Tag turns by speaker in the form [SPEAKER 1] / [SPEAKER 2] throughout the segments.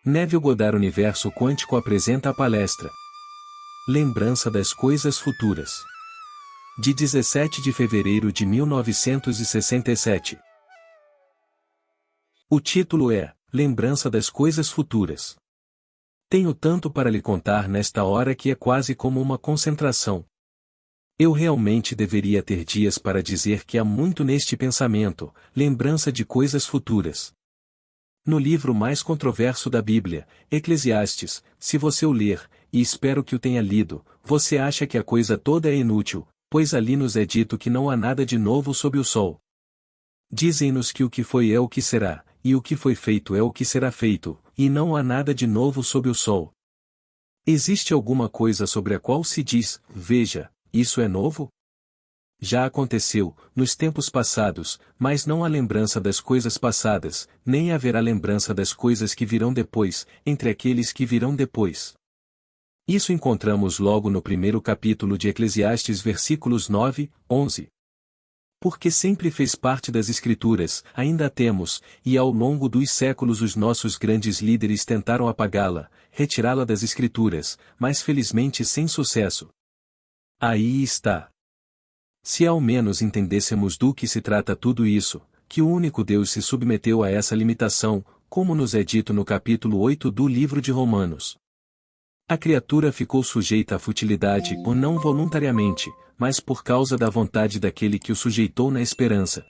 [SPEAKER 1] Neville Goddard Universo Quântico apresenta a palestra Lembrança das Coisas Futuras, de 17 de fevereiro de 1967. O título é Lembrança das Coisas Futuras. Tenho tanto para lhe contar nesta hora que é quase como uma concentração. Eu realmente deveria ter dias para dizer que há muito neste pensamento, lembrança de coisas futuras. No livro mais controverso da Bíblia, Eclesiastes, se você o ler, e espero que o tenha lido, você acha que a coisa toda é inútil, pois ali nos é dito que não há nada de novo sob o sol. Dizem-nos que o que foi é o que será, e o que foi feito é o que será feito, e não há nada de novo sob o sol. Existe alguma coisa sobre a qual se diz, veja, isso é novo? Já aconteceu, nos tempos passados, mas não há lembrança das coisas passadas, nem haverá lembrança das coisas que virão depois, entre aqueles que virão depois. Isso encontramos logo no primeiro capítulo de Eclesiastes versículos 9, 11. Porque sempre fez parte das Escrituras, ainda a temos, e ao longo dos séculos os nossos grandes líderes tentaram apagá-la, retirá-la das Escrituras, mas felizmente sem sucesso. Aí está. Se ao menos entendêssemos do que se trata tudo isso, que o único Deus se submeteu a essa limitação, como nos é dito no capítulo 8 do livro de Romanos. A criatura ficou sujeita à futilidade ou não voluntariamente, mas por causa da vontade daquele que o sujeitou na esperança.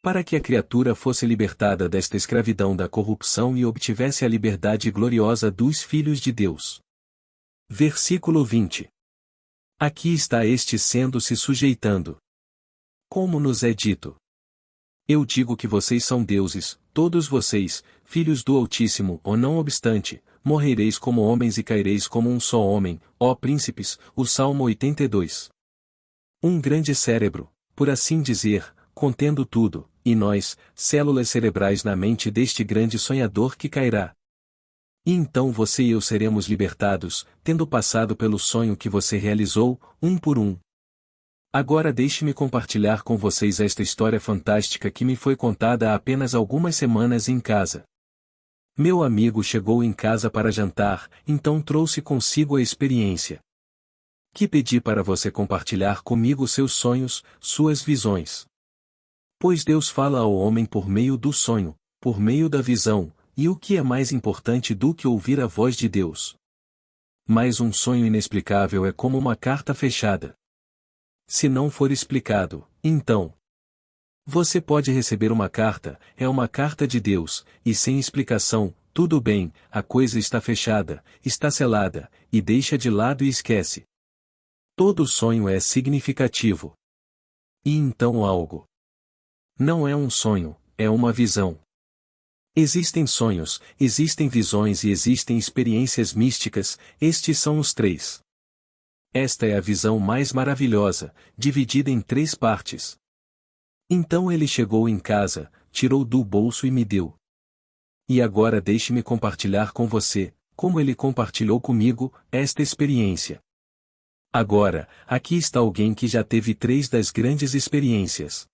[SPEAKER 1] Para que a criatura fosse libertada desta escravidão da corrupção e obtivesse a liberdade gloriosa dos filhos de Deus. Versículo 20. Aqui está este sendo-se sujeitando. Como nos é dito. Eu digo que vocês são deuses, todos vocês, filhos do Altíssimo, ou não obstante, morrereis como homens e caireis como um só homem, ó príncipes, o Salmo 82. Um grande cérebro, por assim dizer, contendo tudo, e nós, células cerebrais na mente deste grande sonhador que cairá. E então você e eu seremos libertados, tendo passado pelo sonho que você realizou, um por um. Agora deixe-me compartilhar com vocês esta história fantástica que me foi contada há apenas algumas semanas em casa. Meu amigo chegou em casa para jantar, então trouxe consigo a experiência. Que pedi para você compartilhar comigo seus sonhos, suas visões. Pois Deus fala ao homem por meio do sonho, por meio da visão, e o que é mais importante do que ouvir a voz de Deus? Mas um sonho inexplicável é como uma carta fechada. Se não for explicado, então você pode receber uma carta, é uma carta de Deus, e sem explicação, tudo bem, a coisa está fechada, está selada, e deixa de lado e esquece. Todo sonho é significativo. E então algo. Não é um sonho, é uma visão. Existem sonhos, existem visões e existem experiências místicas, estes são os três. Esta é a visão mais maravilhosa, dividida em três partes. Então ele chegou em casa, tirou do bolso e me deu. E agora deixe-me compartilhar com você, como ele compartilhou comigo, esta experiência. Agora, aqui está alguém que já teve três das grandes experiências.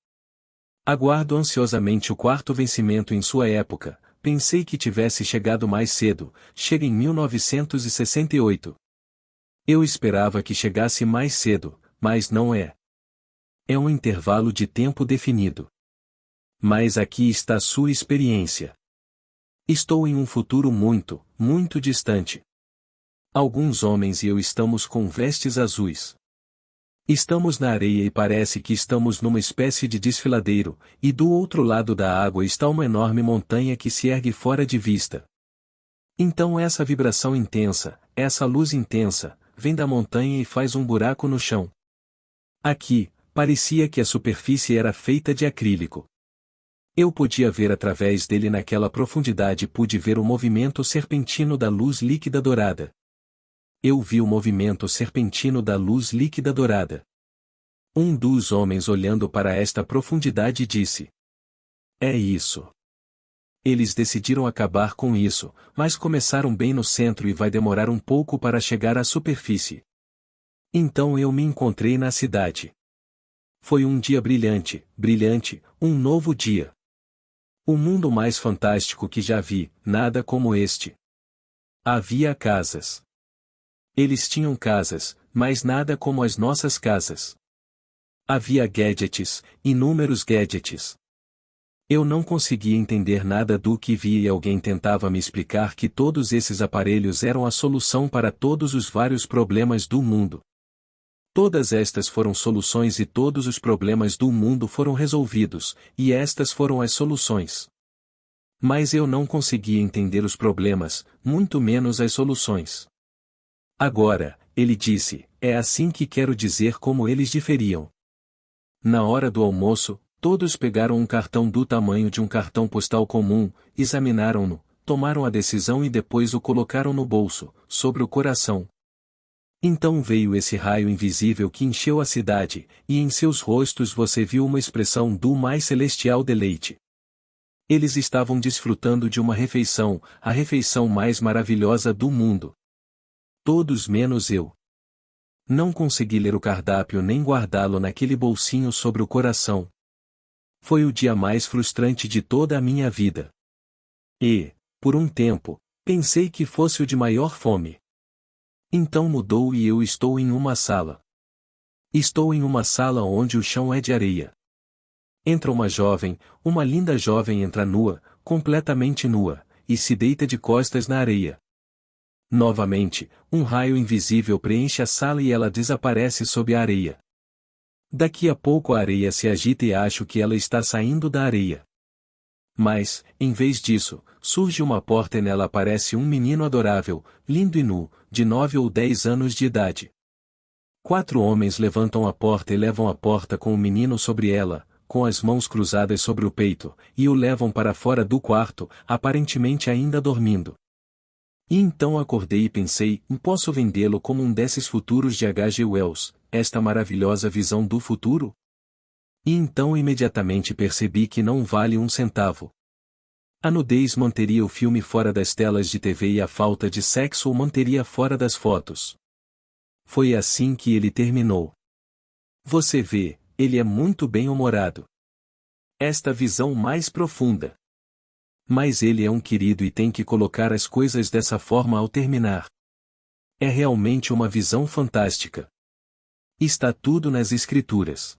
[SPEAKER 1] Aguardo ansiosamente o quarto vencimento em sua época, pensei que tivesse chegado mais cedo, chega em 1968. Eu esperava que chegasse mais cedo, mas não é. É um intervalo de tempo definido. Mas aqui está sua experiência. Estou em um futuro muito, muito distante. Alguns homens e eu estamos com vestes azuis. Estamos na areia e parece que estamos numa espécie de desfiladeiro, e do outro lado da água está uma enorme montanha que se ergue fora de vista. Então essa vibração intensa, essa luz intensa, vem da montanha e faz um buraco no chão. Aqui, parecia que a superfície era feita de acrílico. Eu podia ver através dele naquela profundidade e pude ver o movimento serpentino da luz líquida dourada. Eu vi o movimento serpentino da luz líquida dourada. Um dos homens olhando para esta profundidade disse: é isso. Eles decidiram acabar com isso, mas começaram bem no centro e vai demorar um pouco para chegar à superfície. Então eu me encontrei na cidade. Foi um dia brilhante, brilhante, um novo dia. O mundo mais fantástico que já vi, nada como este. Havia casas. Eles tinham casas, mas nada como as nossas casas. Havia gadgets, inúmeros gadgets. Eu não conseguia entender nada do que via e alguém tentava me explicar que todos esses aparelhos eram a solução para todos os vários problemas do mundo. Todas estas foram soluções e todos os problemas do mundo foram resolvidos, e estas foram as soluções. Mas eu não conseguia entender os problemas, muito menos as soluções. Agora, ele disse, é assim que quero dizer como eles diferiam. Na hora do almoço, todos pegaram um cartão do tamanho de um cartão postal comum, examinaram-no, tomaram a decisão e depois o colocaram no bolso, sobre o coração. Então veio esse raio invisível que encheu a cidade, e em seus rostos você viu uma expressão do mais celestial deleite. Eles estavam desfrutando de uma refeição, a refeição mais maravilhosa do mundo. Todos menos eu. Não consegui ler o cardápio nem guardá-lo naquele bolsinho sobre o coração. Foi o dia mais frustrante de toda a minha vida. E, por um tempo, pensei que fosse o de maior fome. Então mudou e eu estou em uma sala. Estou em uma sala onde o chão é de areia. Entra uma linda jovem entra nua, completamente nua, e se deita de costas na areia. Novamente, um raio invisível preenche a sala e ela desaparece sob a areia. Daqui a pouco a areia se agita e acho que ela está saindo da areia. Mas, em vez disso, surge uma porta e nela aparece um menino adorável, lindo e nu, de 9 ou 10 anos de idade. 4 homens levantam a porta e levam a porta com o menino sobre ela, com as mãos cruzadas sobre o peito, e o levam para fora do quarto, aparentemente ainda dormindo. E então acordei e pensei, posso vendê-lo como um desses futuros de H. G. Wells, esta maravilhosa visão do futuro? E então imediatamente percebi que não vale um centavo. A nudez manteria o filme fora das telas de TV e a falta de sexo o manteria fora das fotos. Foi assim que ele terminou. Você vê, ele é muito bem-humorado. Esta visão mais profunda. Mas ele é um querido e tem que colocar as coisas dessa forma ao terminar. É realmente uma visão fantástica. Está tudo nas escrituras.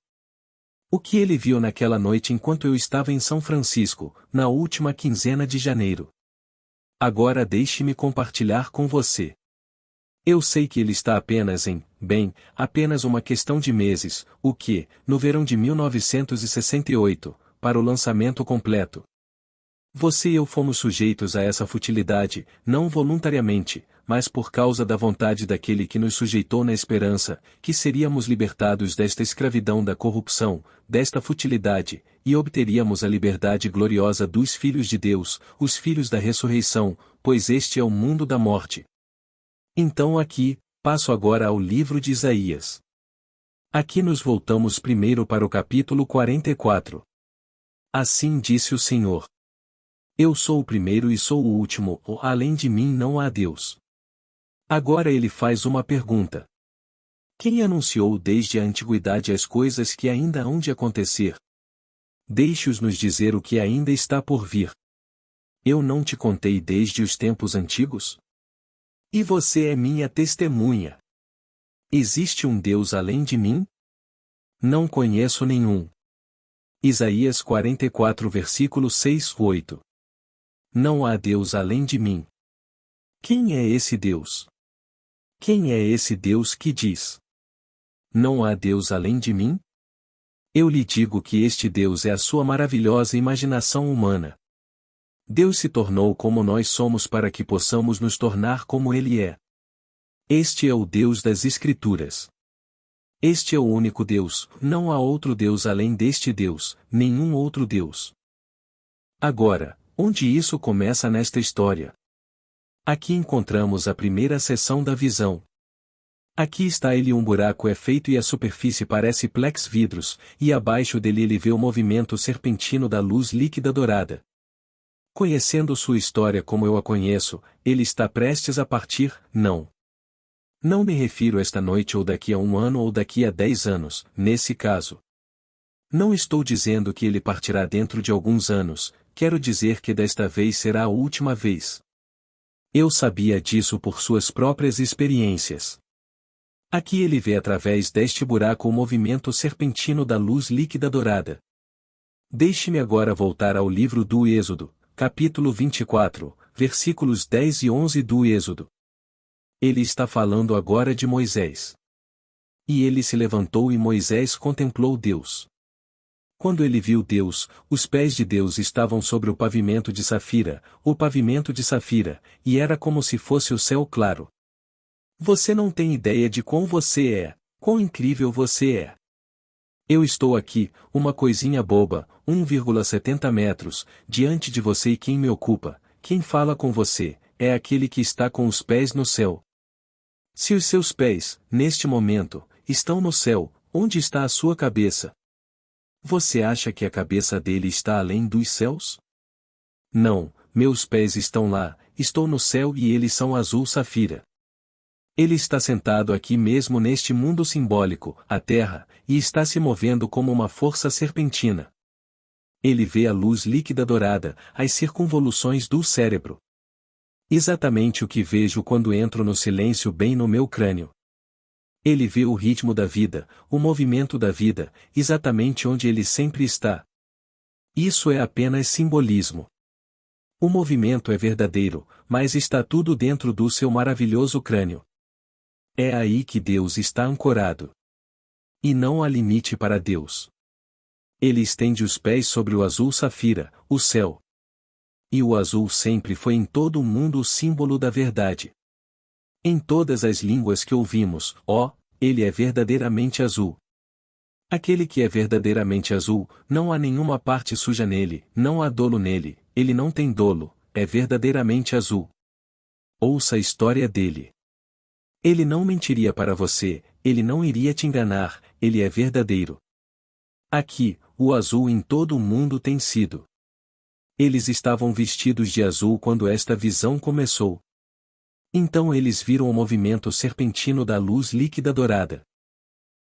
[SPEAKER 1] O que ele viu naquela noite enquanto eu estava em São Francisco, na última quinzena de janeiro. Agora deixe-me compartilhar com você. Eu sei que ele está apenas uma questão de meses, o que, no verão de 1968, para o lançamento completo. Você e eu fomos sujeitos a essa futilidade, não voluntariamente, mas por causa da vontade daquele que nos sujeitou na esperança, que seríamos libertados desta escravidão da corrupção, desta futilidade, e obteríamos a liberdade gloriosa dos filhos de Deus, os filhos da ressurreição, pois este é o mundo da morte. Então aqui, passo agora ao livro de Isaías. Aqui nos voltamos primeiro para o capítulo 44. Assim disse o Senhor. Eu sou o primeiro e sou o último, além de mim não há Deus. Agora ele faz uma pergunta. Quem anunciou desde a antiguidade as coisas que ainda hão de acontecer? Deixe-os nos dizer o que ainda está por vir. Eu não te contei desde os tempos antigos? E você é minha testemunha. Existe um Deus além de mim? Não conheço nenhum. Isaías 44 versículo 6-8. Não há Deus além de mim. Quem é esse Deus? Quem é esse Deus que diz? Não há Deus além de mim? Eu lhe digo que este Deus é a sua maravilhosa imaginação humana. Deus se tornou como nós somos para que possamos nos tornar como Ele é. Este é o Deus das Escrituras. Este é o único Deus, não há outro Deus além deste Deus, nenhum outro Deus. Agora, onde isso começa nesta história? Aqui encontramos a primeira seção da visão. Aqui está ele um buraco é feito e a superfície parece plex vidros, e abaixo dele ele vê o movimento serpentino da luz líquida dourada. Conhecendo sua história como eu a conheço, ele está prestes a partir, não. Não me refiro esta noite ou daqui a 1 ano ou daqui a 10 anos, nesse caso. Não estou dizendo que ele partirá dentro de alguns anos, quero dizer que desta vez será a última vez. Eu sabia disso por suas próprias experiências. Aqui ele vê através deste buraco o movimento serpentino da luz líquida dourada. Deixe-me agora voltar ao livro do Êxodo, capítulo 24, versículos 10 e 11 do Êxodo. Ele está falando agora de Moisés. E ele se levantou e Moisés contemplou Deus. Quando ele viu Deus, os pés de Deus estavam sobre o pavimento de safira, e era como se fosse o céu claro. Você não tem ideia de quão incrível você é. Eu estou aqui, uma coisinha boba, 1,70 metros, diante de você e quem me ocupa, quem fala com você, é aquele que está com os pés no céu. Se os seus pés, neste momento, estão no céu, onde está a sua cabeça? Você acha que a cabeça dele está além dos céus? Não, meus pés estão lá, estou no céu e eles são azul safira. Ele está sentado aqui mesmo neste mundo simbólico, a Terra, e está se movendo como uma força serpentina. Ele vê a luz líquida dourada, as circunvoluções do cérebro. Exatamente o que vejo quando entro no silêncio bem no meu crânio. Ele vê o ritmo da vida, o movimento da vida, exatamente onde ele sempre está. Isso é apenas simbolismo. O movimento é verdadeiro, mas está tudo dentro do seu maravilhoso crânio. É aí que Deus está ancorado. E não há limite para Deus. Ele estende os pés sobre o azul safira, o céu. E o azul sempre foi em todo o mundo o símbolo da verdade. Em todas as línguas que ouvimos, ele é verdadeiramente azul. Aquele que é verdadeiramente azul, não há nenhuma parte suja nele, não há dolo nele, ele não tem dolo, é verdadeiramente azul. Ouça a história dele. Ele não mentiria para você, ele não iria te enganar, ele é verdadeiro. Aqui, o azul em todo o mundo tem sido. Eles estavam vestidos de azul quando esta visão começou. Então eles viram o movimento serpentino da luz líquida dourada.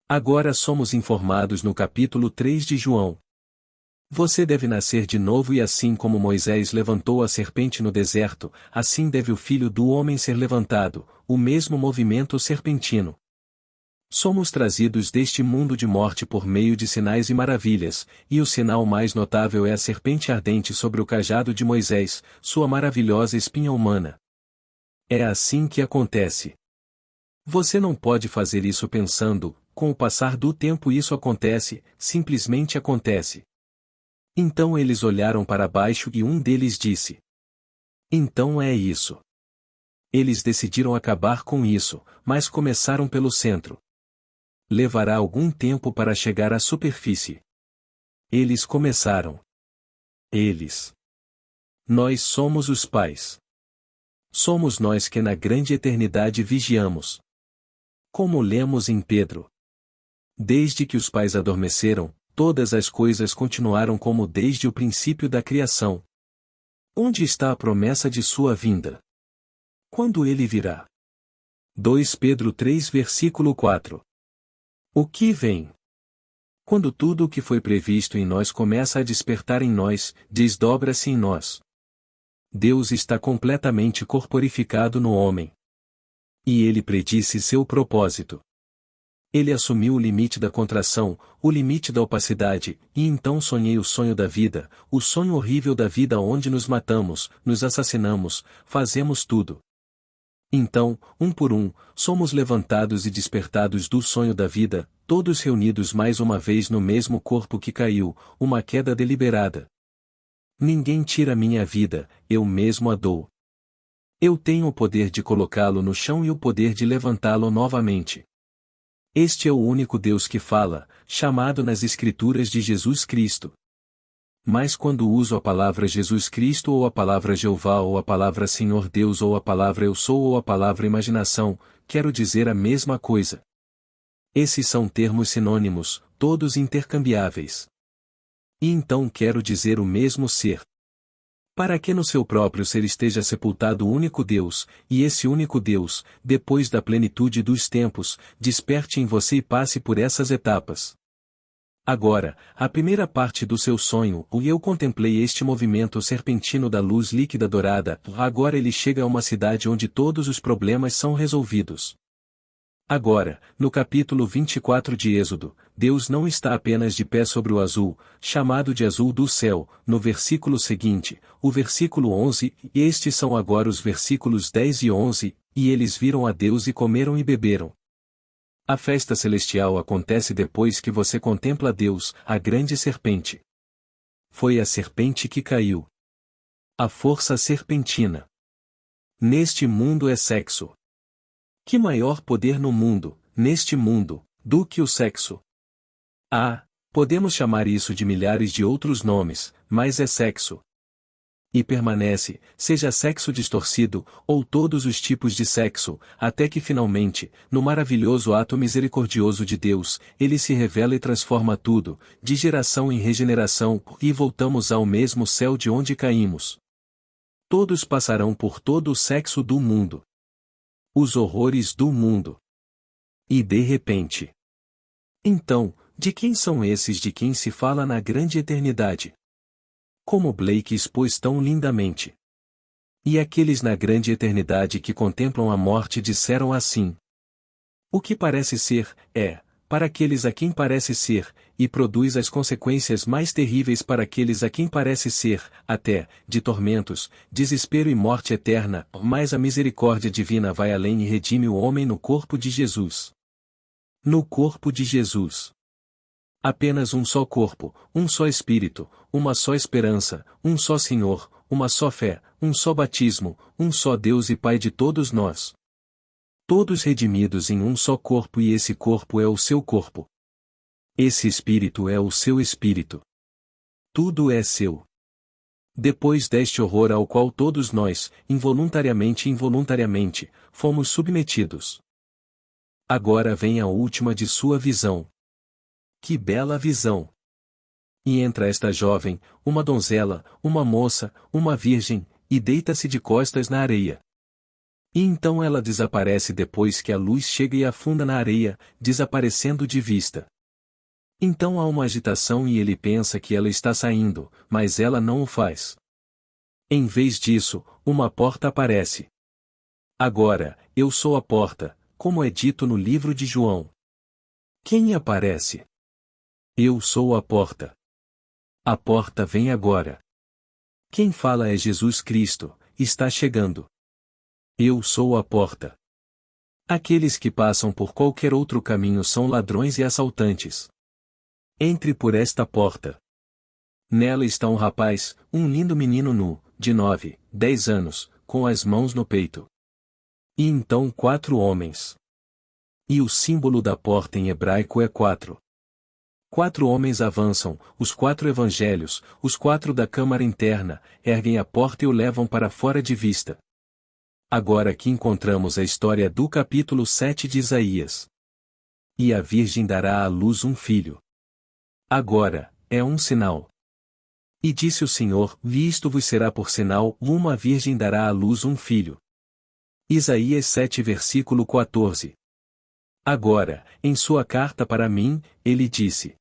[SPEAKER 1] Agora somos informados no capítulo 3 de João. Você deve nascer de novo e assim como Moisés levantou a serpente no deserto, assim deve o Filho do Homem ser levantado, o mesmo movimento serpentino. Somos trazidos deste mundo de morte por meio de sinais e maravilhas, e o sinal mais notável é a serpente ardente sobre o cajado de Moisés, sua maravilhosa espinha humana. É assim que acontece. Você não pode fazer isso pensando, com o passar do tempo isso acontece, simplesmente acontece. Então eles olharam para baixo e um deles disse: então é isso. Eles decidiram acabar com isso, mas começaram pelo centro. Levará algum tempo para chegar à superfície. Eles começaram. Nós somos os pais. Somos nós que na grande eternidade vigiamos. Como lemos em Pedro. Desde que os pais adormeceram, todas as coisas continuaram como desde o princípio da criação. Onde está a promessa de sua vinda? Quando ele virá? 2 Pedro 3 versículo 4. O que vem? Quando tudo o que foi previsto em nós começa a despertar em nós, desdobra-se em nós. Deus está completamente corporificado no homem. E ele predisse seu propósito. Ele assumiu o limite da contração, o limite da opacidade, e então sonhei o sonho da vida, o sonho horrível da vida onde nos matamos, nos assassinamos, fazemos tudo. Então, um por um, somos levantados e despertados do sonho da vida, todos reunidos mais uma vez no mesmo corpo que caiu, uma queda deliberada. Ninguém tira minha vida, eu mesmo a dou. Eu tenho o poder de colocá-lo no chão e o poder de levantá-lo novamente. Este é o único Deus que fala, chamado nas Escrituras de Jesus Cristo. Mas quando uso a palavra Jesus Cristo ou a palavra Jeová ou a palavra Senhor Deus ou a palavra Eu Sou ou a palavra imaginação, quero dizer a mesma coisa. Esses são termos sinônimos, todos intercambiáveis. E então quero dizer o mesmo ser. Para que no seu próprio ser esteja sepultado o único Deus, e esse único Deus, depois da plenitude dos tempos, desperte em você e passe por essas etapas. Agora, a primeira parte do seu sonho, e eu contemplei este movimento serpentino da luz líquida dourada, agora ele chega a uma cidade onde todos os problemas são resolvidos. Agora, no capítulo 24 de Êxodo, Deus não está apenas de pé sobre o azul, chamado de azul do céu, no versículo seguinte, o versículo 11, e estes são agora os versículos 10 e 11, e eles viram a Deus e comeram e beberam. A festa celestial acontece depois que você contempla Deus, a grande serpente. Foi a serpente que caiu. A força serpentina. Neste mundo é sexo. Que maior poder no mundo, neste mundo, do que o sexo? Podemos chamar isso de milhares de outros nomes, mas é sexo. E permanece, seja sexo distorcido, ou todos os tipos de sexo, até que finalmente, no maravilhoso ato misericordioso de Deus, ele se revela e transforma tudo, de geração em regeneração, e voltamos ao mesmo céu de onde caímos. Todos passarão por todo o sexo do mundo. Os horrores do mundo. E de repente. Então, de quem são esses de quem se fala na grande eternidade? Como Blake expôs tão lindamente. E aqueles na grande eternidade que contemplam a morte disseram assim: o que parece ser, para aqueles a quem parece ser, e produz as consequências mais terríveis para aqueles a quem parece ser, até, de tormentos, desespero e morte eterna, mas a misericórdia divina vai além e redime o homem no corpo de Jesus. No corpo de Jesus. Apenas um só corpo, um só Espírito, uma só esperança, um só Senhor, uma só fé, um só batismo, um só Deus e Pai de todos nós. Todos redimidos em um só corpo, e esse corpo é o seu corpo. Esse Espírito é o seu Espírito. Tudo é seu. Depois deste horror ao qual todos nós, involuntariamente e involuntariamente, fomos submetidos. Agora vem a última de sua visão. Que bela visão! E entra esta jovem, uma donzela, uma moça, uma virgem, e deita-se de costas na areia. E então ela desaparece depois que a luz chega e afunda na areia, desaparecendo de vista. Então há uma agitação e ele pensa que ela está saindo, mas ela não o faz. Em vez disso, uma porta aparece. Agora, eu sou a porta, como é dito no livro de João. Quem aparece? Eu sou a porta. A porta vem agora. Quem fala é Jesus Cristo, está chegando. Eu sou a porta. Aqueles que passam por qualquer outro caminho são ladrões e assaltantes. Entre por esta porta. Nela está um rapaz, um lindo menino nu, de 9, 10 anos, com as mãos no peito. E então 4 homens. E o símbolo da porta em hebraico é 4. 4 homens avançam, os 4 evangelhos, os 4 da câmara interna, erguem a porta e o levam para fora de vista. Agora aqui encontramos a história do capítulo 7 de Isaías. E a virgem dará à luz um filho. Agora, é um sinal. E disse o Senhor, isto vos será por sinal, uma virgem dará à luz um filho. Isaías 7 versículo 14. Agora, em sua carta para mim, ele disse: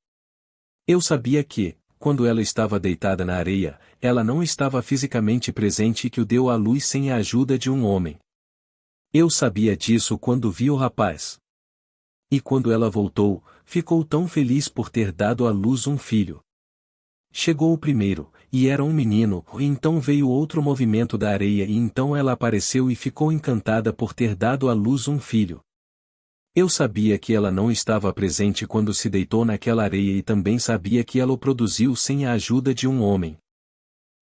[SPEAKER 1] eu sabia que, quando ela estava deitada na areia, ela não estava fisicamente presente e que o deu à luz sem a ajuda de um homem. Eu sabia disso quando vi o rapaz. E quando ela voltou, ficou tão feliz por ter dado à luz um filho. Chegou o primeiro, e era um menino, e então veio outro movimento da areia e então ela apareceu e ficou encantada por ter dado à luz um filho. Eu sabia que ela não estava presente quando se deitou naquela areia e também sabia que ela o produziu sem a ajuda de um homem.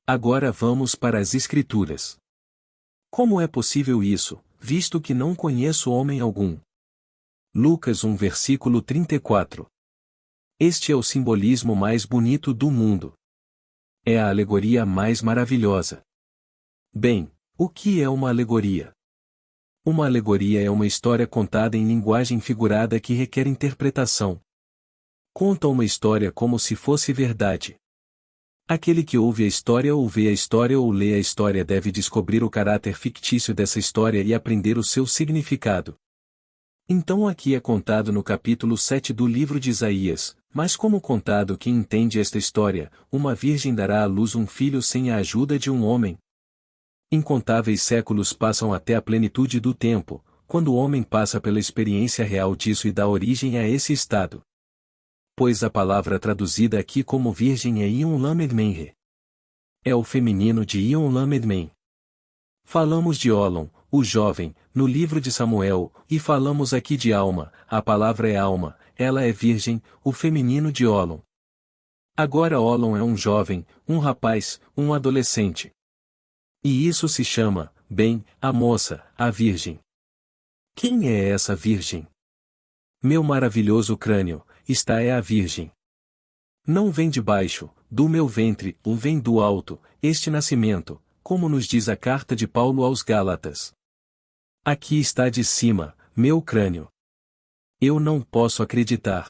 [SPEAKER 1] Agora vamos para as Escrituras. Como é possível isso, visto que não conheço homem algum? Lucas 1 versículo 34. Este é o simbolismo mais bonito do mundo. É a alegoria mais maravilhosa. Bem, o que é uma alegoria? Uma alegoria é uma história contada em linguagem figurada que requer interpretação. Conta uma história como se fosse verdade. Aquele que ouve a história ou vê a história ou lê a história deve descobrir o caráter fictício dessa história e aprender o seu significado. Então aqui é contado no capítulo 7 do livro de Isaías, Mas como contado quem entende esta história, uma virgem dará à luz um filho sem a ajuda de um homem? Incontáveis séculos passam até a plenitude do tempo, quando o homem passa pela experiência real disso e dá origem a esse estado. Pois a palavra traduzida aqui como virgem é Ion Lamed Menre. É o feminino de Ion Lamed Men. Falamos de Olon, o jovem, no livro de Samuel, e falamos aqui de Alma, a palavra é alma, ela é virgem, o feminino de Olon. Agora Olon é um jovem, um rapaz, um adolescente. E isso se chama, bem, a moça, a virgem. Quem é essa virgem? Meu maravilhoso crânio, esta é a virgem. Não vem de baixo, do meu ventre, ou vem do alto, este nascimento, como nos diz a carta de Paulo aos Gálatas. Aqui está de cima, meu crânio. Eu não posso acreditar.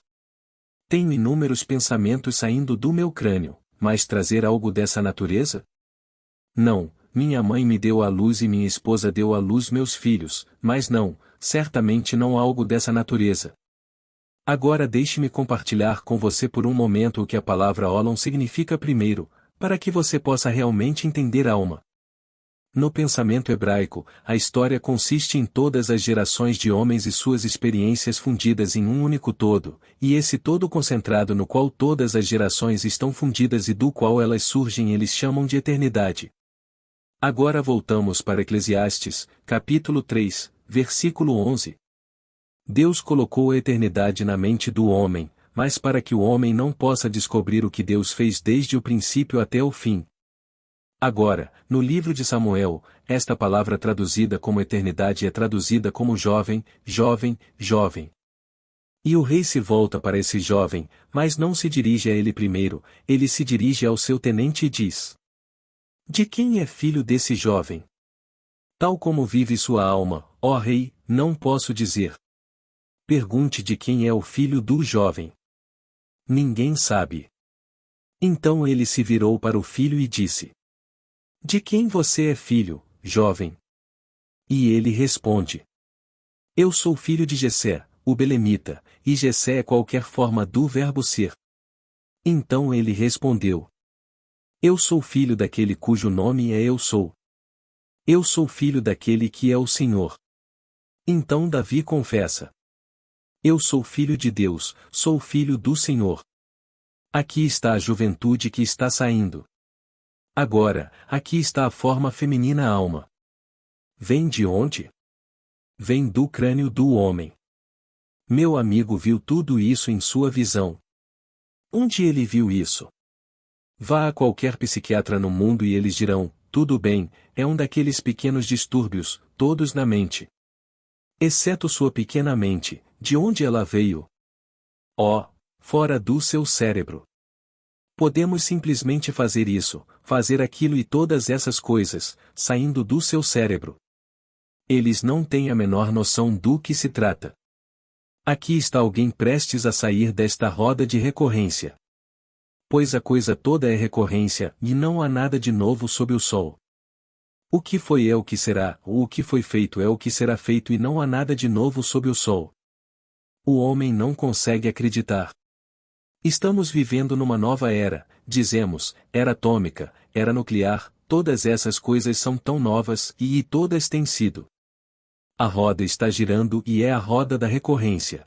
[SPEAKER 1] Tenho inúmeros pensamentos saindo do meu crânio, mas trazer algo dessa natureza? Não, minha mãe me deu à luz e minha esposa deu à luz meus filhos, mas não, certamente não algo dessa natureza. Agora deixe-me compartilhar com você por um momento o que a palavra Olon significa primeiro, para que você possa realmente entender a alma. No pensamento hebraico, a história consiste em todas as gerações de homens e suas experiências fundidas em um único todo, e esse todo concentrado no qual todas as gerações estão fundidas e do qual elas surgem eles chamam de eternidade. Agora voltamos para Eclesiastes, capítulo 3, versículo 11. Deus colocou a eternidade na mente do homem, mas para que o homem não possa descobrir o que Deus fez desde o princípio até o fim. Agora, no livro de Samuel, esta palavra traduzida como eternidade é traduzida como jovem, jovem, jovem. E o rei se volta para esse jovem, mas não se dirige a ele primeiro, ele se dirige ao seu tenente e diz: De quem é filho desse jovem? Tal como vive sua alma, ó rei, não posso dizer. Pergunte de quem é o filho do jovem. Ninguém sabe. Então ele se virou para o filho e disse: De quem você é filho, jovem? E ele responde: Eu sou filho de Jessé, o belemita, e Jessé é qualquer forma do verbo ser. Então ele respondeu: Eu sou filho daquele cujo nome é Eu sou. Eu sou filho daquele que é o Senhor. Então Davi confessa: Eu sou filho de Deus, sou filho do Senhor. Aqui está a juventude que está saindo. Agora, aqui está a forma feminina alma. Vem de onde? Vem do crânio do homem. Meu amigo viu tudo isso em sua visão. Onde ele viu isso? Vá a qualquer psiquiatra no mundo e eles dirão: tudo bem, é um daqueles pequenos distúrbios, todos na mente. Exceto sua pequena mente, de onde ela veio? Oh, fora do seu cérebro. Podemos simplesmente fazer isso, fazer aquilo e todas essas coisas, saindo do seu cérebro. Eles não têm a menor noção do que se trata. Aqui está alguém prestes a sair desta roda de recorrência. Pois a coisa toda é recorrência, e não há nada de novo sob o sol. O que foi é o que será, ou o que foi feito é o que será feito e não há nada de novo sob o sol. O homem não consegue acreditar. Estamos vivendo numa nova era, dizemos, era atômica, era nuclear, todas essas coisas são tão novas e todas têm sido. A roda está girando e é a roda da recorrência.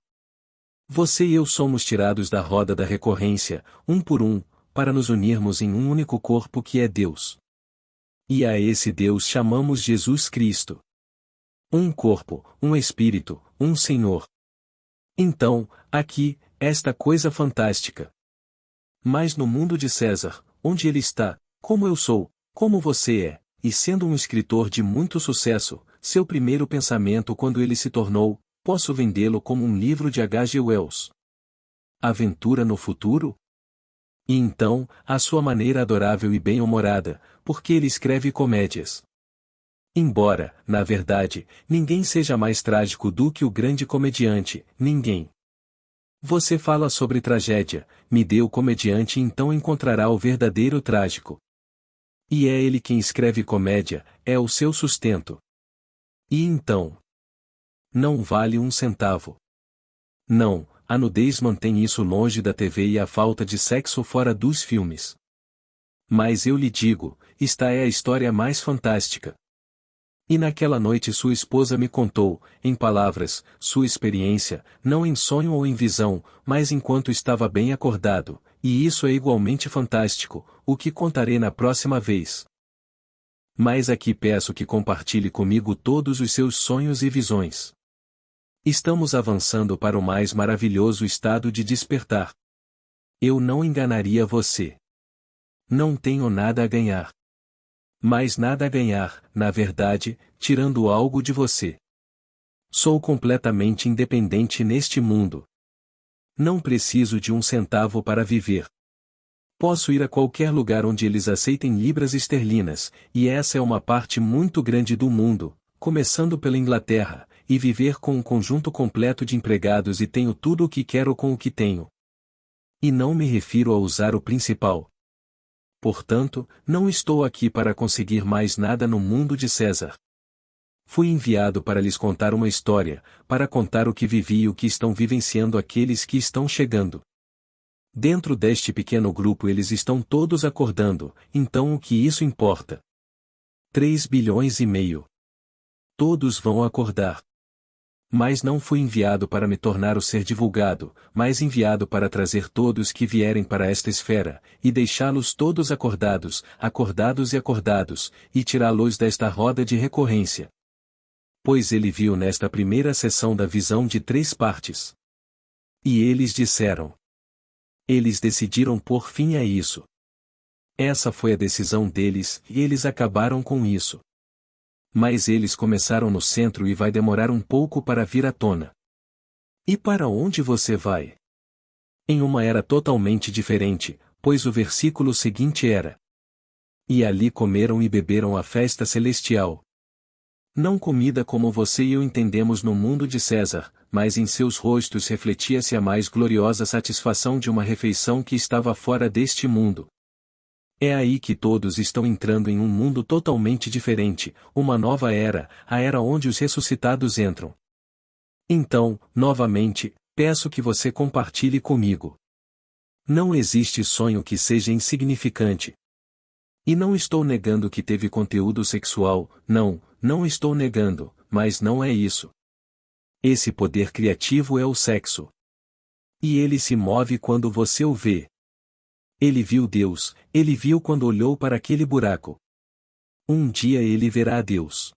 [SPEAKER 1] Você e eu somos tirados da roda da recorrência, um por um, para nos unirmos em um único corpo que é Deus. E a esse Deus chamamos Jesus Cristo. Um corpo, um espírito, um Senhor. Então, aqui, esta coisa fantástica. Mas no mundo de César, onde ele está, como eu sou, como você é, e sendo um escritor de muito sucesso, seu primeiro pensamento quando ele se tornou: posso vendê-lo como um livro de H.G. Wells. Aventura no futuro? E então, a sua maneira adorável e bem-humorada, porque ele escreve comédias. Embora, na verdade, ninguém seja mais trágico do que o grande comediante, ninguém. Você fala sobre tragédia, me dê o comediante e então encontrará o verdadeiro trágico. E é ele quem escreve comédia, é o seu sustento. E então? Não vale um centavo. Não, a nudez mantém isso longe da TV e a falta de sexo fora dos filmes. Mas eu lhe digo, esta é a história mais fantástica. E naquela noite sua esposa me contou, em palavras, sua experiência, não em sonho ou em visão, mas enquanto estava bem acordado, e isso é igualmente fantástico, o que contarei na próxima vez. Mas aqui peço que compartilhe comigo todos os seus sonhos e visões. Estamos avançando para o mais maravilhoso estado de despertar. Eu não enganaria você. Não tenho nada a ganhar. Mas nada a ganhar, na verdade, tirando algo de você. Sou completamente independente neste mundo. Não preciso de um centavo para viver. Posso ir a qualquer lugar onde eles aceitem libras esterlinas, e essa é uma parte muito grande do mundo, começando pela Inglaterra, e viver com um conjunto completo de empregados e tenho tudo o que quero com o que tenho. E não me refiro a usar o principal. Portanto, não estou aqui para conseguir mais nada no mundo de César. Fui enviado para lhes contar uma história, para contar o que vivi e o que estão vivenciando aqueles que estão chegando. Dentro deste pequeno grupo eles estão todos acordando, então o que isso importa? 3 bilhões e meio. Todos vão acordar. Mas não fui enviado para me tornar o ser divulgado, mas enviado para trazer todos que vierem para esta esfera, e deixá-los todos acordados, acordados e acordados, e tirá-los desta roda de recorrência. Pois ele viu nesta primeira sessão da visão de 3 partes. E eles disseram. Eles decidiram pôr fim a isso. Essa foi a decisão deles, e eles acabaram com isso. Mas eles começaram no centro e vai demorar um pouco para vir à tona. E para onde você vai? Em uma era totalmente diferente, pois o versículo seguinte era: E ali comeram e beberam a festa celestial. Não comida como você e eu entendemos no mundo de César, mas em seus rostos refletia-se a mais gloriosa satisfação de uma refeição que estava fora deste mundo. É aí que todos estão entrando em um mundo totalmente diferente, uma nova era, a era onde os ressuscitados entram. Então, novamente, peço que você compartilhe comigo. Não existe sonho que seja insignificante. E não estou negando que teve conteúdo sexual, não estou negando, mas não é isso. Esse poder criativo é o sexo. E ele se move quando você o vê. Ele viu Deus, ele viu quando olhou para aquele buraco. Um dia ele verá a Deus.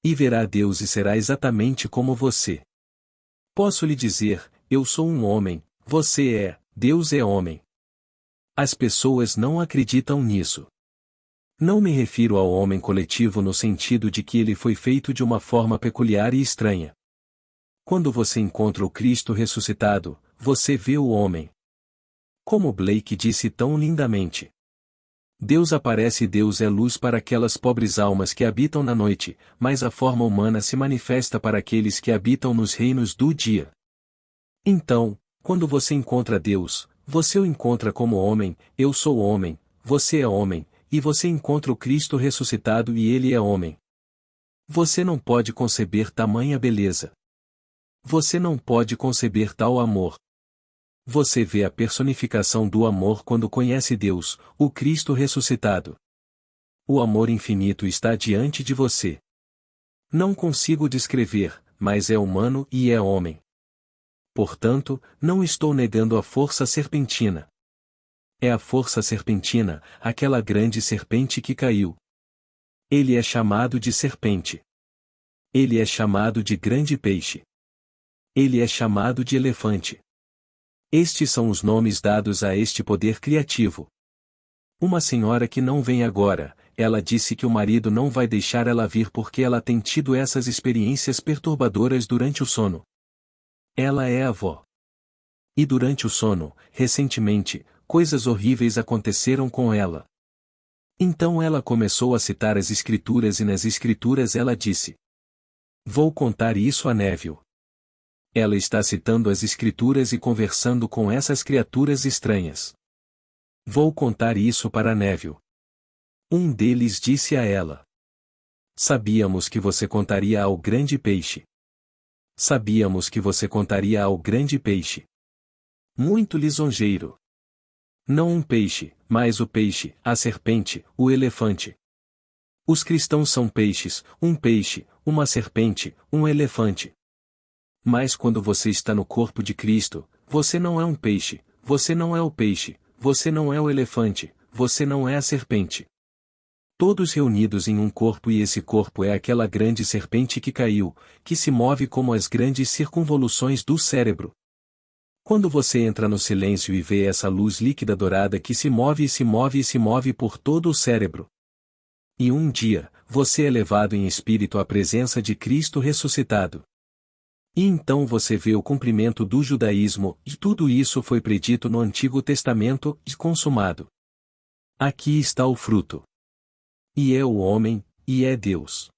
[SPEAKER 1] E verá a Deus e será exatamente como você. Posso lhe dizer, eu sou um homem, você é, Deus é homem. As pessoas não acreditam nisso. Não me refiro ao homem coletivo no sentido de que ele foi feito de uma forma peculiar e estranha. Quando você encontra o Cristo ressuscitado, você vê o homem. Como Blake disse tão lindamente. Deus aparece e Deus é luz para aquelas pobres almas que habitam na noite, mas a forma humana se manifesta para aqueles que habitam nos reinos do dia. Então, quando você encontra Deus, você o encontra como homem, eu sou homem, você é homem, e você encontra o Cristo ressuscitado e ele é homem. Você não pode conceber tamanha beleza. Você não pode conceber tal amor. Você vê a personificação do amor quando conhece Deus, o Cristo ressuscitado. O amor infinito está diante de você. Não consigo descrever, mas é humano e é homem. Portanto, não estou negando a força serpentina. É a força serpentina, aquela grande serpente que caiu. Ele é chamado de serpente. Ele é chamado de grande peixe. Ele é chamado de elefante. Estes são os nomes dados a este poder criativo. Uma senhora que não vem agora, ela disse que o marido não vai deixar ela vir porque ela tem tido essas experiências perturbadoras durante o sono. Ela é avó. E durante o sono, recentemente, coisas horríveis aconteceram com ela. Então ela começou a citar as escrituras e nas escrituras ela disse: Vou contar isso a Neville. Ela está citando as escrituras e conversando com essas criaturas estranhas. Vou contar isso para Neville. Um deles disse a ela: Sabíamos que você contaria ao grande peixe. Sabíamos que você contaria ao grande peixe. Muito lisonjeiro. Não um peixe, mas o peixe, a serpente, o elefante. Os cristãos são peixes, um peixe, uma serpente, um elefante. Mas quando você está no corpo de Cristo, você não é um peixe, você não é o peixe, você não é o elefante, você não é a serpente. Todos reunidos em um corpo, e esse corpo é aquela grande serpente que caiu, que se move como as grandes circunvoluções do cérebro. Quando você entra no silêncio e vê essa luz líquida dourada que se move e se move e se move por todo o cérebro. E um dia, você é levado em espírito à presença de Cristo ressuscitado. E então você vê o cumprimento do judaísmo, e tudo isso foi predito no Antigo Testamento, e consumado. Aqui está o fruto. E é o homem, e é Deus.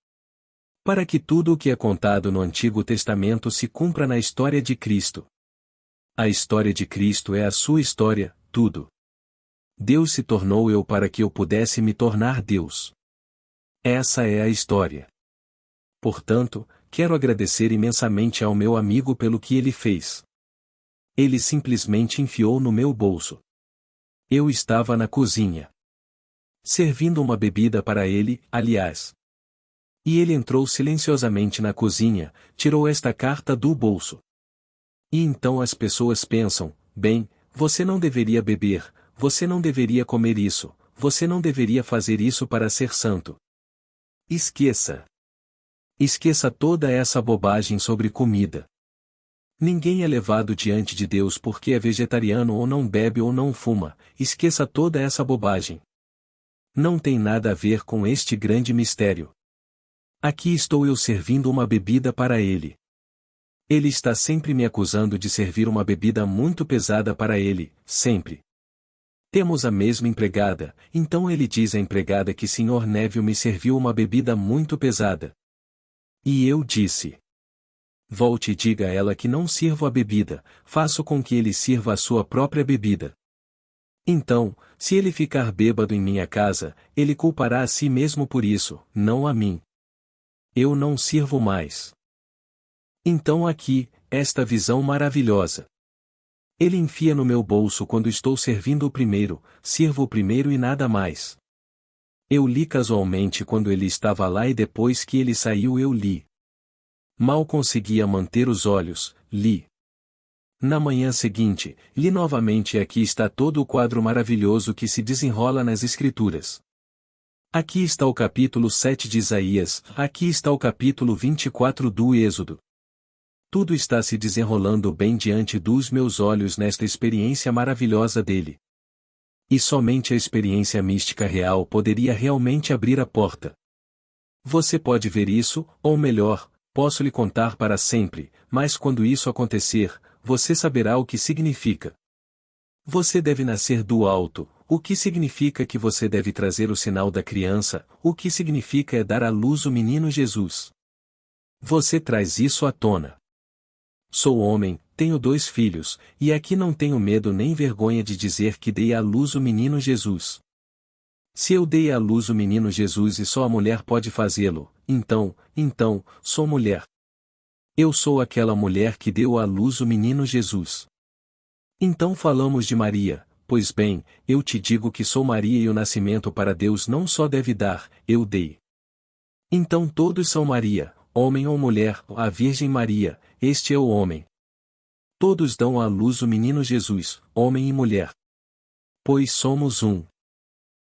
[SPEAKER 1] Para que tudo o que é contado no Antigo Testamento se cumpra na história de Cristo. A história de Cristo é a sua história, tudo. Deus se tornou eu para que eu pudesse me tornar Deus. Essa é a história. Portanto, quero agradecer imensamente ao meu amigo pelo que ele fez. Ele simplesmente enfiou no meu bolso. Eu estava na cozinha, servindo uma bebida para ele, aliás. E ele entrou silenciosamente na cozinha, tirou esta carta do bolso. E então as pessoas pensam, bem, você não deveria beber, você não deveria comer isso, você não deveria fazer isso para ser santo. Esqueça. Esqueça toda essa bobagem sobre comida. Ninguém é levado diante de Deus porque é vegetariano ou não bebe ou não fuma, esqueça toda essa bobagem. Não tem nada a ver com este grande mistério. Aqui estou eu servindo uma bebida para ele. Ele está sempre me acusando de servir uma bebida muito pesada para ele, sempre. Temos a mesma empregada, então ele diz à empregada que Sr. Neville me serviu uma bebida muito pesada. E eu disse: volte e diga a ela que não sirvo a bebida, faço com que ele sirva a sua própria bebida. Então, se ele ficar bêbado em minha casa, ele culpará a si mesmo por isso, não a mim. Eu não sirvo mais. Então aqui, esta visão maravilhosa. Ele enfia no meu bolso quando estou servindo o primeiro, sirvo o primeiro e nada mais. Eu li casualmente quando ele estava lá e depois que ele saiu eu li. Mal conseguia manter os olhos, li. Na manhã seguinte, li novamente e aqui está todo o quadro maravilhoso que se desenrola nas Escrituras. Aqui está o capítulo 7 de Isaías, aqui está o capítulo 24 do Êxodo. Tudo está se desenrolando bem diante dos meus olhos nesta experiência maravilhosa dele. E somente a experiência mística real poderia realmente abrir a porta. Você pode ver isso, ou melhor, posso lhe contar para sempre, mas quando isso acontecer, você saberá o que significa. Você deve nascer do alto, o que significa que você deve trazer o sinal da criança, o que significa é dar à luz o menino Jesus. Você traz isso à tona. Sou homem, tenho 2 filhos, e aqui não tenho medo nem vergonha de dizer que dei à luz o menino Jesus. Se eu dei à luz o menino Jesus e só a mulher pode fazê-lo, então, sou mulher. Eu sou aquela mulher que deu à luz o menino Jesus. Então falamos de Maria, pois bem, eu te digo que sou Maria e o nascimento para Deus não só deve dar, eu dei. Então todos são Maria, homem ou mulher, a Virgem Maria, este é o homem. Todos dão à luz o menino Jesus, homem e mulher. Pois somos um.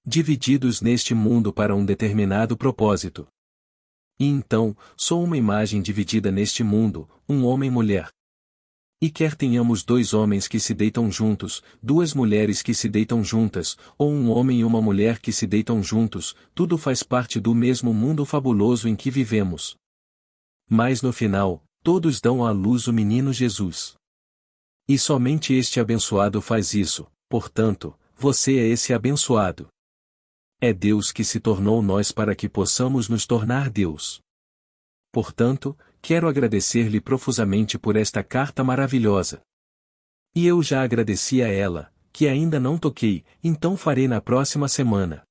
[SPEAKER 1] Divididos neste mundo para um determinado propósito. E então, sou uma imagem dividida neste mundo, um homem e mulher. E quer tenhamos 2 homens que se deitam juntos, 2 mulheres que se deitam juntas, ou um homem e uma mulher que se deitam juntos, tudo faz parte do mesmo mundo fabuloso em que vivemos. Mas no final, todos dão à luz o menino Jesus. E somente este abençoado faz isso, portanto, você é esse abençoado. É Deus que se tornou nós para que possamos nos tornar Deus. Portanto, quero agradecer-lhe profusamente por esta carta maravilhosa. E eu já agradeci a ela, que ainda não toquei, então farei na próxima semana.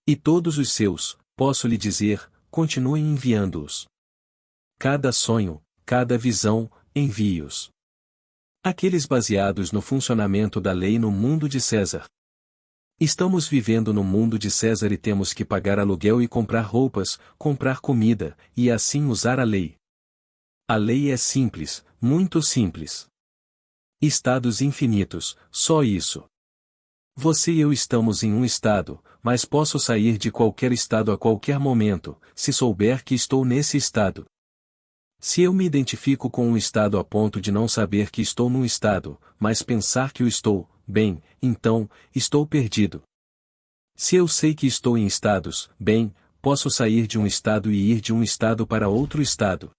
[SPEAKER 1] E todos os seus, posso lhe dizer, continuem enviando-os. Cada sonho, cada visão, envios. Aqueles baseados no funcionamento da lei no mundo de César. Estamos vivendo no mundo de César e temos que pagar aluguel e comprar roupas, comprar comida, e assim usar a lei. A lei é simples, muito simples. Estados infinitos, só isso. Você e eu estamos em um estado, mas posso sair de qualquer estado a qualquer momento, se souber que estou nesse estado. Se eu me identifico com um estado a ponto de não saber que estou num estado, mas pensar que o estou, bem, então, estou perdido. Se eu sei que estou em estados, bem, posso sair de um estado e ir de um estado para outro estado.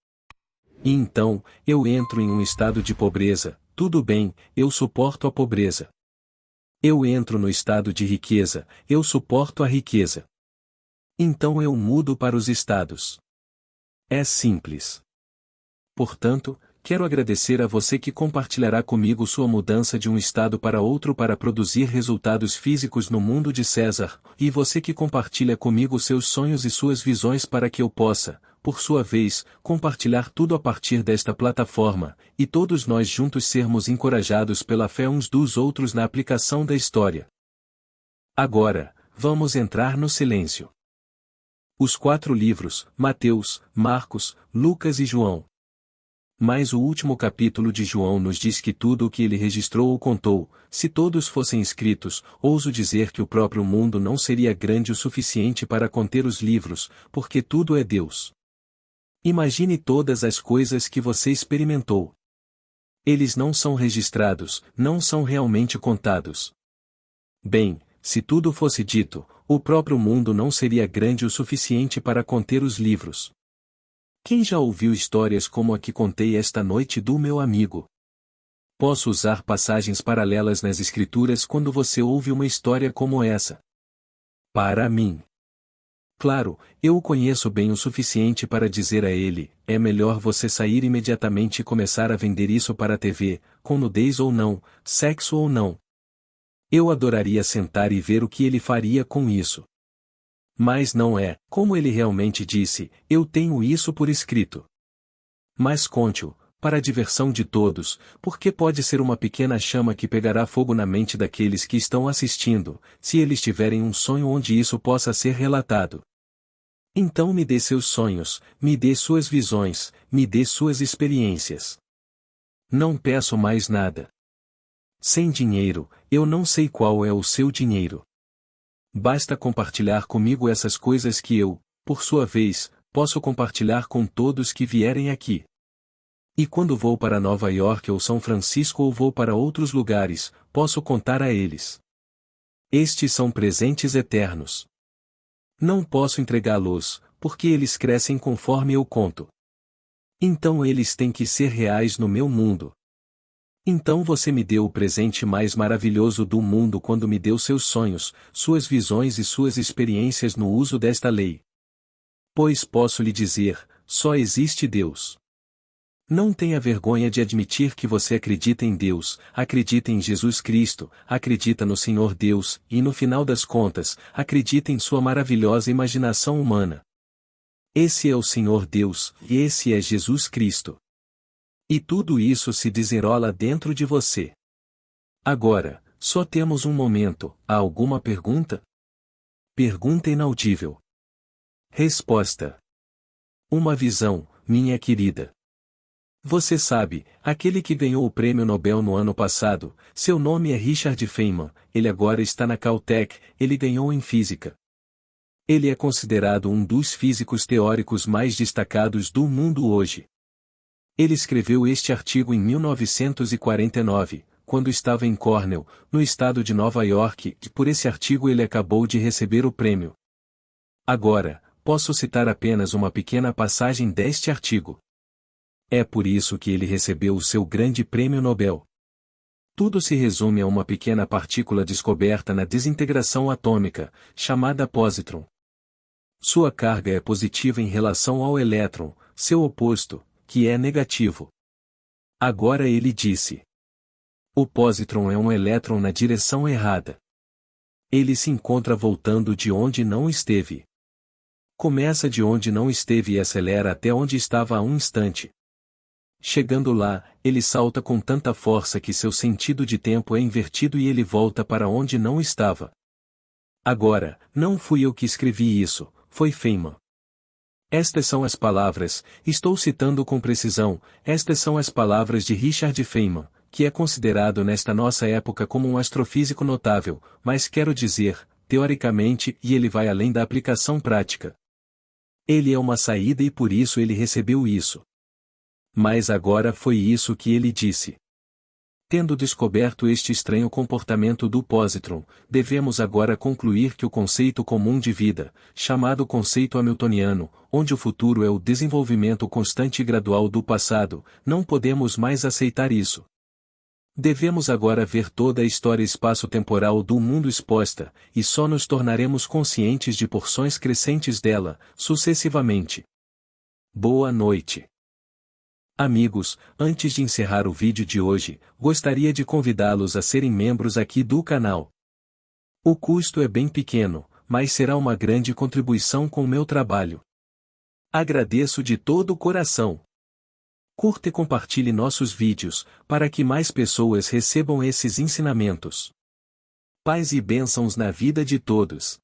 [SPEAKER 1] E então, eu entro em um estado de pobreza, tudo bem, eu suporto a pobreza. Eu entro no estado de riqueza, eu suporto a riqueza. Então eu mudo para os estados. É simples. Portanto, quero agradecer a você que compartilhará comigo sua mudança de um estado para outro para produzir resultados físicos no mundo de César, e você que compartilha comigo seus sonhos e suas visões para que eu possa, por sua vez, compartilhar tudo a partir desta plataforma, e todos nós juntos sermos encorajados pela fé uns dos outros na aplicação da história. Agora, vamos entrar no silêncio. Os 4 livros, Mateus, Marcos, Lucas e João. Mas o último capítulo de João nos diz que tudo o que ele registrou ou contou, se todos fossem escritos, ouso dizer que o próprio mundo não seria grande o suficiente para conter os livros, porque tudo é Deus. Imagine todas as coisas que você experimentou. Eles não são registrados, não são realmente contados. Bem, se tudo fosse dito, o próprio mundo não seria grande o suficiente para conter os livros. Quem já ouviu histórias como a que contei esta noite do meu amigo? Posso usar passagens paralelas nas escrituras quando você ouve uma história como essa. Para mim. Claro, eu o conheço bem o suficiente para dizer a ele, é melhor você sair imediatamente e começar a vender isso para a TV, com nudez ou não, sexo ou não. Eu adoraria sentar e ver o que ele faria com isso. Mas não é, como ele realmente disse, eu tenho isso por escrito. Mas conte-o, para a diversão de todos, porque pode ser uma pequena chama que pegará fogo na mente daqueles que estão assistindo, se eles tiverem um sonho onde isso possa ser relatado. Então me dê seus sonhos, me dê suas visões, me dê suas experiências. Não peço mais nada. Sem dinheiro, eu não sei qual é o seu dinheiro. Basta compartilhar comigo essas coisas que eu, por sua vez, posso compartilhar com todos que vierem aqui. E quando vou para Nova York ou São Francisco ou vou para outros lugares, posso contar a eles. Estes são presentes eternos. Não posso entregá-los, porque eles crescem conforme eu conto. Então eles têm que ser reais no meu mundo. Então você me deu o presente mais maravilhoso do mundo quando me deu seus sonhos, suas visões e suas experiências no uso desta lei. Pois posso lhe dizer, só existe Deus. Não tenha vergonha de admitir que você acredita em Deus, acredita em Jesus Cristo, acredita no Senhor Deus, e no final das contas, acredita em sua maravilhosa imaginação humana. Esse é o Senhor Deus, e esse é Jesus Cristo. E tudo isso se desenrola dentro de você. Agora, só temos um momento, há alguma pergunta? Pergunta inaudível. Resposta. Uma visão, minha querida. Você sabe, aquele que ganhou o prêmio Nobel no ano passado, seu nome é Richard Feynman, ele agora está na Caltech, ele ganhou em física. Ele é considerado um dos físicos teóricos mais destacados do mundo hoje. Ele escreveu este artigo em 1949, quando estava em Cornell, no estado de Nova York, e por esse artigo ele acabou de receber o prêmio. Agora, posso citar apenas uma pequena passagem deste artigo. É por isso que ele recebeu o seu grande prêmio Nobel. Tudo se resume a uma pequena partícula descoberta na desintegração atômica, chamada pósitron. Sua carga é positiva em relação ao elétron, seu oposto, que é negativo. Agora ele disse. O pósitron é um elétron na direção errada. Ele se encontra voltando de onde não esteve. Começa de onde não esteve e acelera até onde estava há um instante. Chegando lá, ele salta com tanta força que seu sentido de tempo é invertido e ele volta para onde não estava. Agora, não fui eu que escrevi isso, foi Feynman. Estas são as palavras, estou citando com precisão, estas são as palavras de Richard Feynman, que é considerado nesta nossa época como um astrofísico notável, mas quero dizer, teoricamente, e ele vai além da aplicação prática. Ele é uma saída e por isso ele recebeu isso. Mas agora foi isso que ele disse. Tendo descoberto este estranho comportamento do pósitron, devemos agora concluir que o conceito comum de vida, chamado conceito hamiltoniano, onde o futuro é o desenvolvimento constante e gradual do passado, não podemos mais aceitar isso. Devemos agora ver toda a história espaço-temporal do mundo exposta, e só nos tornaremos conscientes de porções crescentes dela, sucessivamente. Boa noite. Amigos, antes de encerrar o vídeo de hoje, gostaria de convidá-los a serem membros aqui do canal. O custo é bem pequeno, mas será uma grande contribuição com o meu trabalho. Agradeço de todo o coração. Curta e compartilhe nossos vídeos, para que mais pessoas recebam esses ensinamentos. Paz e bênçãos na vida de todos.